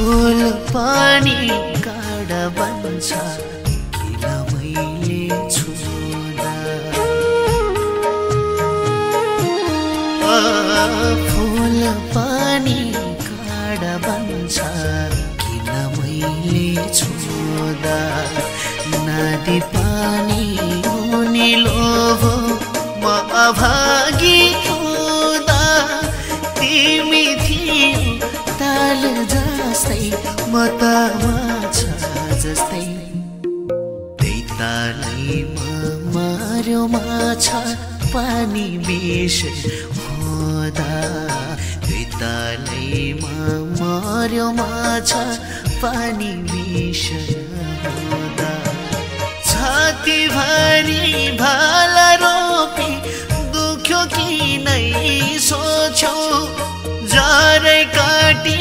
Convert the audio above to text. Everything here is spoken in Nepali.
फूल पानी काँडा बन्छ किन मैले छुँदा फूल पानी काँडा बन्छ किन मैले छुँदा नदी पानी उनी लोभ म अभागी हुँदा तिमी थियौ ताल जस्तै म त माछा जस्तै त्यही तालैमा मार्यो माछा पानी विष हुँदा त्यही तालैमा मार्यो माछा पानी विष हुँदा छातीभरि भाला रोपी दुख्यो कि नै सोच्यौ जरै काटी